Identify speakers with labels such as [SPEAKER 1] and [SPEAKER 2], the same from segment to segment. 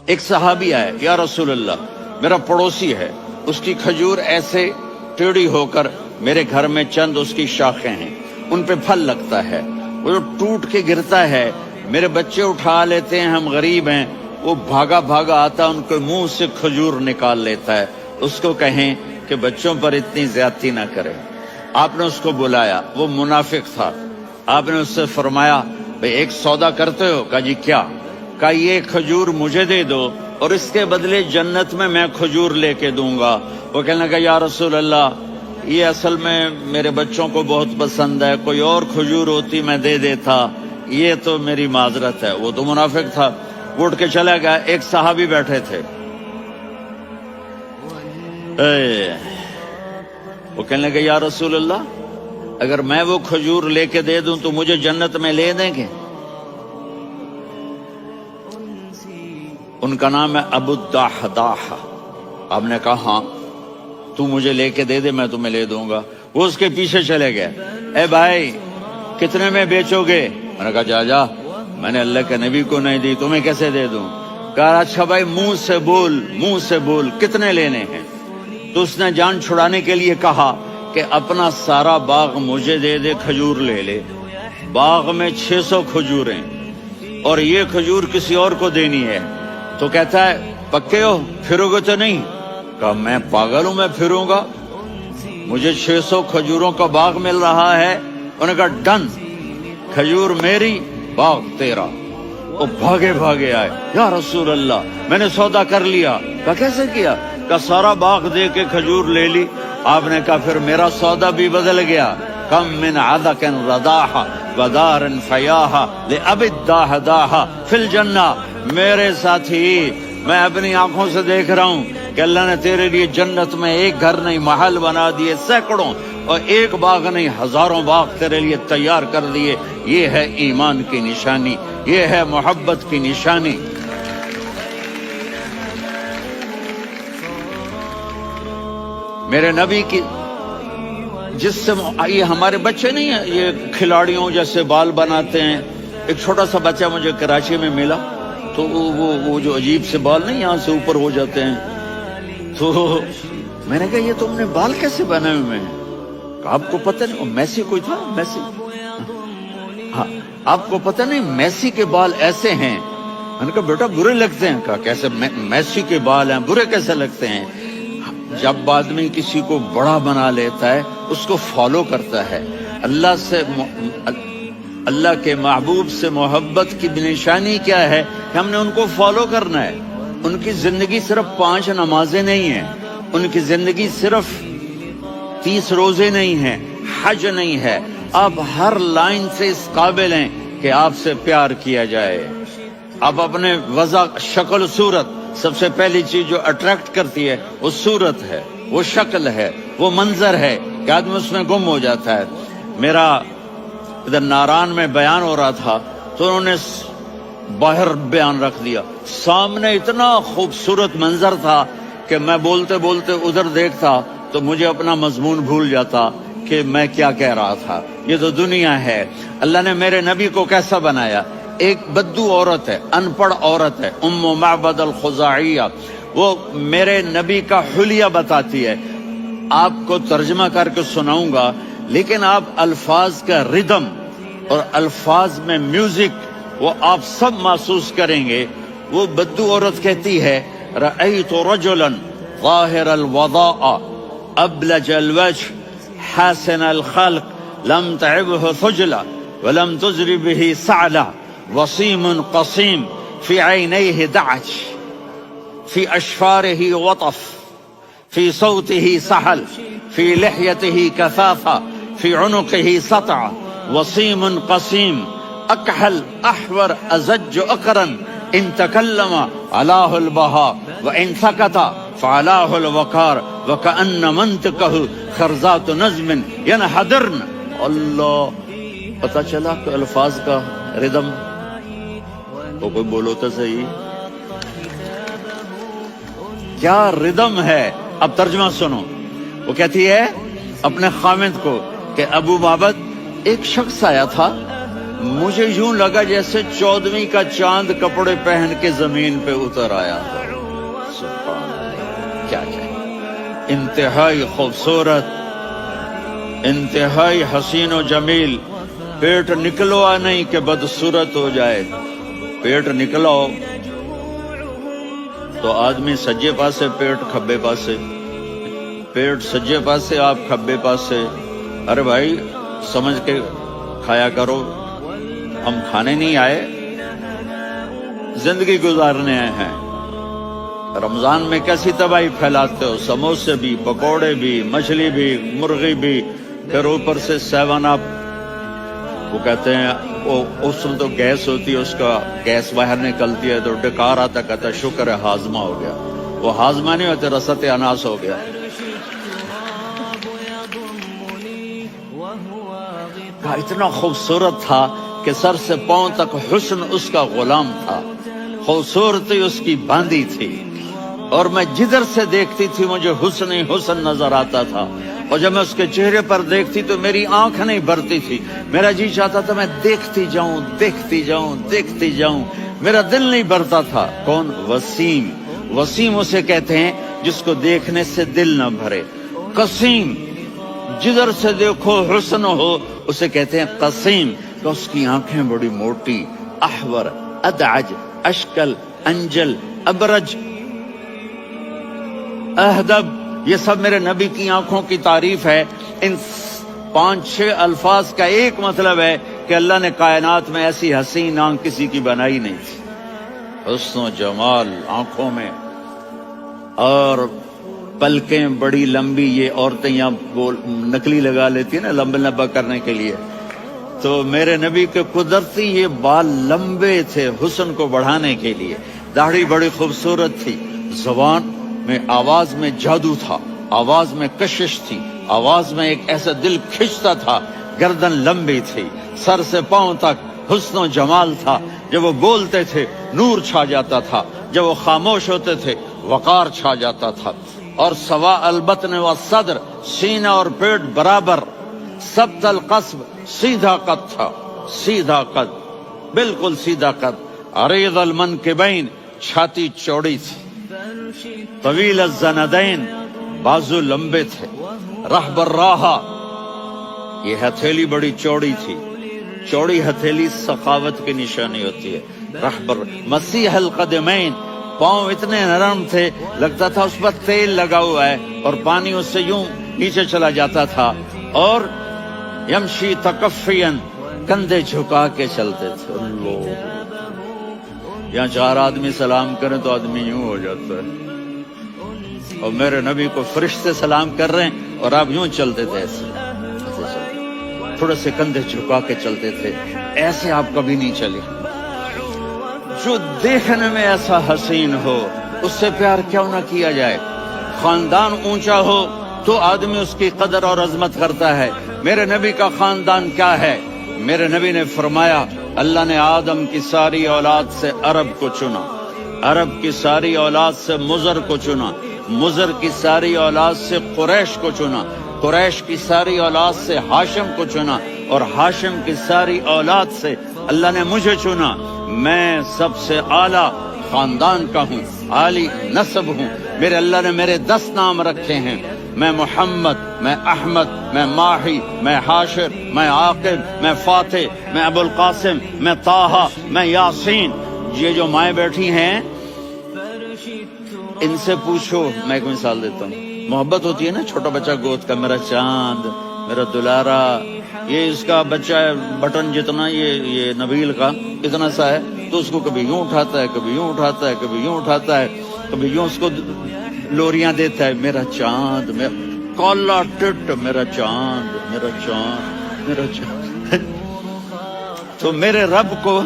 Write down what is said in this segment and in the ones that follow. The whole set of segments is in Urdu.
[SPEAKER 1] ایک صحابی آئے، یا رسول اللہ میرا پڑوسی ہے، اس کی کھجور ایسے ٹیڑھی ہو کر میرے گھر میں چند اس کی شاخیں ہیں، ان پہ پھل لگتا ہے، وہ جو ٹوٹ کے گرتا ہے میرے بچے اٹھا لیتے ہیں، ہم غریب ہیں، وہ بھاگا بھاگا آتا ان کے منہ سے کھجور نکال لیتا ہے، اس کو کہیں کہ بچوں پر اتنی زیادتی نہ کرے۔ آپ نے اس کو بلایا، وہ منافق تھا، آپ نے اس سے فرمایا بھئی ایک سودا کرتے ہو؟ کہا جی کیا؟ کہا یہ کھجور مجھے دے دو اور اس کے بدلے جنت میں کھجور لے کے دوں گا۔ وہ کہنے لگا یا رسول اللہ یہ اصل میں میرے بچوں کو بہت پسند ہے، کوئی اور کھجور ہوتی میں دے دیتا، یہ تو میری معذرت ہے۔ وہ تو منافق تھا، وہ اٹھ کے چلا گیا۔ ایک صحابی بیٹھے تھے، وہ کہنے لگے یا رسول اللہ اگر میں وہ کھجور لے کے دے دوں تو مجھے جنت میں لے دیں گے؟ ان کا نام ہے ابو الدحداح۔ آپ نے کہا ہاں تو مجھے لے کے دے دے میں تمہیں لے دوں گا۔ وہ اس کے پیچھے چلے گئے، اے بھائی کتنے میں بیچو گے؟ میں نے کہا جا میں نے اللہ کے نبی کو نہیں دی، تمہیں کیسے دے دوں؟ کہا اچھا بھائی منہ سے بول کتنے لینے ہیں؟ تو اس نے جان چھڑانے کے لیے کہا کہ اپنا سارا باغ مجھے دے دے، کھجور لے لے۔ باغ میں 600 کھجوریں اور یہ کھجور کسی اور کو دینی ہے۔ تو کہتا ہے پکے ہو، پھرو گے تو نہیں؟ کہا میں پاگل ہوں، میں پھروں گا؟ مجھے 600 کھجوروں کا باغ مل رہا ہے۔ انہوں نے کہا ڈن، کھجور میری باغ تیرا۔ وہ بھاگے بھاگے آئے، یا رسول اللہ میں نے سودا کر لیا۔ کہا کیسے کیا؟ کہا سارا باغ دے کے کھجور لے لی۔ آپ نے کہا پھر میرا سودا بھی بدل گیا۔ کم من عدق رداح ودار فیاح لأبی الدحداح فی الجنہ۔ میرے ساتھی میں اپنی آنکھوں سے دیکھ رہا ہوں کہ اللہ نے تیرے لیے جنت میں ایک گھر نہیں محل بنا دیے سینکڑوں، اور ایک باغ نہیں ہزاروں باغ تیرے لیے تیار کر دیے۔ یہ ہے ایمان کی نشانی، یہ ہے محبت کی نشانی۔ میرے نبی کی جس سے یہ ہمارے بچے نہیں ہیں یہ کھلاڑیوں جیسے بال بناتے ہیں۔ ایک چھوٹا سا بچہ مجھے کراچی میں ملا، تو وہ جو عجیب سے بال نہیں یہاں سے اوپر ہو جاتے ہیں، تو میں نے کہا یہ تم نے بال کیسے بنائے ہوئے ہیں؟ آپ کو پتہ نہیں وہ میسی کوئی تھا، میسی، ہاں آپ کو پتہ نہیں میسی کے بال ایسے ہیں؟ میں نے کہا بیٹا برے لگتے ہیں۔ کہا کیسے؟ میسی کے بال ہیں برے کیسے لگتے ہیں؟ جب آدمی کسی کو بڑا بنا لیتا ہے اس کو فالو کرتا ہے۔ اللہ کے محبوب سے محبت کی نشانی کیا ہے کہ ہم نے ان کو فالو کرنا ہے۔ ان کی زندگی صرف 5 نمازیں نہیں ہیں، ان کی زندگی صرف 30 روزے نہیں ہیں، حج نہیں ہے۔ آپ ہر لائن سے اس قابل ہیں کہ آپ سے پیار کیا جائے۔ آپ اپنے وضع، شکل، صورت، سب سے پہلی چیز جو اٹریکٹ کرتی ہے وہ صورت ہے، وہ شکل ہے، وہ منظر ہے کہ آدمی اس میں گم ہو جاتا ہے۔ میرا ادھر ناران میں بیان ہو رہا تھا تو انہوں نے باہر بیان رکھ دیا، سامنے اتنا خوبصورت منظر تھا کہ میں بولتے بولتے ادھر دیکھتا تو مجھے اپنا مضمون بھول جاتا کہ میں کیا کہہ رہا تھا۔ یہ تو دنیا ہے۔ اللہ نے میرے نبی کو کیسا بنایا؟ ایک بدو عورت ہے، ان پڑھ عورت ہے، ام معبد الخزاعیہ، وہ میرے نبی کا حلیہ بتاتی ہے۔ آپ کو ترجمہ کر کے سناؤں گا، لیکن آپ الفاظ کا ردم اور الفاظ میں میوزک وہ آپ سب محسوس کریں گے۔ وہ بدو عورت کہتی ہے رأیت رجلا ظاہر الوضاء ابلج الوجه حاسن الخلق لم تعبه ثجلة ولم تزر به سعلة وصيم قصيم في عينيه دعج في أشفاره وطف في صوته سحل في لحيته كثافة في عنقه سطع وصيم قصيم أكحل أحور أزج أقرن إن تكلم علاه البهاء وإن سكت فعلاه الوقار وكأن منطقه خرزات نظم ينحدرن۔ اللہ، پتہ چلا کہ الفاظ کا ردم تو کوئی بولو تو صحیح، کیا ردم ہے۔ اب ترجمہ سنو۔ وہ کہتی ہے اپنے خامد کو کہ ابو معبد ایک شخص آیا تھا مجھے یوں لگا جیسے 14ویں کا چاند کپڑے پہن کے زمین پہ اتر آیا تھا. سبحان اللہ، کیا کہے، انتہائی خوبصورت، انتہائی حسین و جمیل. پیٹ نکلوا نہیں کہ بدصورت ہو جائے. پیٹ نکلاؤ تو آدمی سجے پاسے پیٹ کھبے پاسے، پیٹ سجے پاسے آپ کھبے پاسے. ارے بھائی سمجھ کے کھایا کرو، ہم کھانے نہیں آئے، زندگی گزارنے آئے ہیں. رمضان میں کیسی تباہی پھیلاتے ہو، سموسے بھی، پکوڑے بھی، مچھلی بھی، مرغی بھی، پھر اوپر سے 7 اپ. وہ کہتے ہیں اس میں تو گیس ہوتی ہے، اس کا گیس باہر نکلتی ہے تو ڈکار آتا، کہتا ہے شکر ہے ہاضمہ ہو گیا. وہ ہاضمہ نہیں ہوتے، رسط اناس ہو گیا. اتنا خوبصورت تھا کہ سر سے پاؤں تک حسن اس کا غلام تھا، خوبصورتی اس کی باندھی تھی، اور میں جدھر سے دیکھتی تھی مجھے حسن ہی حسن نظر آتا تھا. اور جب میں اس کے چہرے پر دیکھتی تو میری آنکھ نہیں بھرتی تھی، میرا جی چاہتا تھا میں دیکھتی جاؤں دیکھتی جاؤں دیکھتی جاؤں، میرا دل نہیں بھرتا تھا. کون؟ وسیم. وسیم اسے کہتے ہیں جس کو دیکھنے سے دل نہ بھرے. قسیم، جدھر سے دیکھو حسن ہو، اسے کہتے ہیں قسیم. کہ اس کی آنکھیں بڑی موٹی، احور، ادعج، اشکل، انجل، ابرج، اہدب، یہ سب میرے نبی کی آنکھوں کی تعریف ہے. ان 5-6 الفاظ کا ایک مطلب ہے کہ اللہ نے کائنات میں ایسی حسین آنکھ کسی کی بنائی نہیں تھی. حسن و جمال آنکھوں میں، اور پلکیں بڑی لمبی. یہ عورتیں یہاں نکلی لگا لیتی ہیں نا لمبا کرنے کے لیے، تو میرے نبی کے قدرتی یہ بال لمبے تھے حسن کو بڑھانے کے لیے. داڑھی بڑی خوبصورت تھی. زبان میں، آواز میں جادو تھا، آواز میں کشش تھی، آواز میں ایک ایسا دل کھنچتا تھا. گردن لمبی تھی، سر سے پاؤں تک حسن و جمال تھا. جب وہ بولتے تھے نور چھا جاتا تھا، جب وہ خاموش ہوتے تھے وقار چھا جاتا تھا. اور سوا البطن و صدر، سینہ اور پیٹ برابر. سبت القصب، سیدھا قد تھا، سیدھا قد، بالکل سیدھا قد. عریض المنکبین، چھاتی چوڑی تھی. طویل الزندین، بازو لمبے تھے. رحب الراحہ، یہ ہتھیلی بڑی چوڑی تھی. چوڑی ہتھیلی سخاوت کی نشانی ہوتی ہے. رحب مسیح القدمین، پاؤں اتنے نرم تھے لگتا تھا اس پر تیل لگا ہوا ہے، اور پانی اس سے یوں نیچے چلا جاتا تھا. اور یمشی تکفین، کندھے جھکا کے چلتے تھے. اللہ، یہاں 4 آدمی سلام کریں تو آدمی یوں ہو جاتا ہے. اور میرے نبی کو فرشتے سلام کر رہے ہیں اور آپ یوں چلتے تھے، ایسے تھوڑے سے کندھے جھکا کے چلتے تھے. ایسے آپ کبھی نہیں چلے. جو دیکھنے میں ایسا حسین ہو اس سے پیار کیوں نہ کیا جائے. خاندان اونچا ہو تو آدمی اس کی قدر اور عظمت کرتا ہے. میرے نبی کا خاندان کیا ہے؟ میرے نبی نے فرمایا اللہ نے آدم کی ساری اولاد سے عرب کو چنا، عرب کی ساری اولاد سے مضر کو چنا، مضر کی ساری اولاد سے قریش کو چنا، قریش کی ساری اولاد سے ہاشم کو چنا، اور ہاشم کی ساری اولاد سے اللہ نے مجھے چنا. میں سب سے اعلیٰ خاندان کا ہوں، عالی نسب ہوں. میرے اللہ نے میرے 10 نام رکھے ہیں. میں محمد، میں احمد، میں ماہی، میں حاشر، میں عاقب، میں فاتح، میں ابو القاسم، میں طٰہٰ، میں یاسین. یہ جو مائیں بیٹھی ہیں ان سے پوچھو. میں ایک مثال دیتا ہوں. محبت ہوتی ہے نا، چھوٹا بچہ گود کا، میرا چاند، میرا دلارا. یہ اس کا بچہ ہے بٹن جتنا، یہ نبیل کا اتنا سا ہے، تو اس کو کبھی یوں اٹھاتا ہے، کبھی یوں اٹھاتا ہے، کبھی یوں اٹھاتا ہے، کبھی یوں اس کو لوریاں دیتا ہے. میرا چاند، میرا کالا ٹٹ، میرا چاند، میرا چاند، میرا چاند. تو میرے رب کو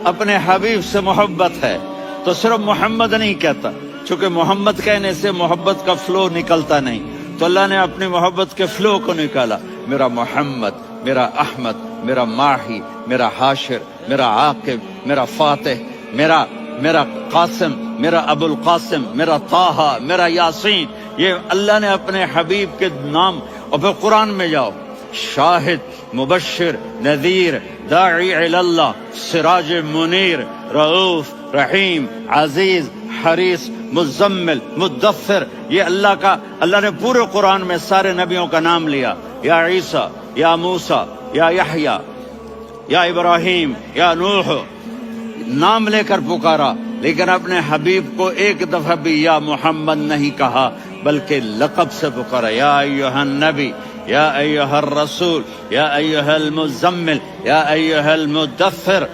[SPEAKER 1] اپنے حبیب سے محبت ہے تو صرف محمد نہیں کہتا، چونکہ محمد کہنے سے محبت کا فلو نکلتا نہیں، تو اللہ نے اپنی محبت کے فلو کو نکالا. میرا محمد، میرا احمد، میرا ماہی، میرا حاشر، میرا عاقب، میرا فاتح، میرا قاسم، میرا ابو القاسم، میرا طٰہٰ، میرا یاسین. یہ اللہ نے اپنے حبیب کے نام. اور پھر قرآن میں جاؤ، شاہد، مبشر نذیر داعی الی اللہ سراج منیر رؤوف رحیم عزیز حریص مزمل مدثر، یہ اللہ نے پورے قرآن میں سارے نبیوں کا نام لیا، یا عیسیٰ یا موسیٰ یا یحییٰ یا ابراہیم یا نوح، نام لے کر پکارا، لیکن اپنے حبیب کو ایک دفعہ بھی یا محمد نہیں کہا بلکہ لقب سے پکارا، یا ایھا النبی یا ایھا الرسول یا ایھا المزمل یا ایھا المدثر۔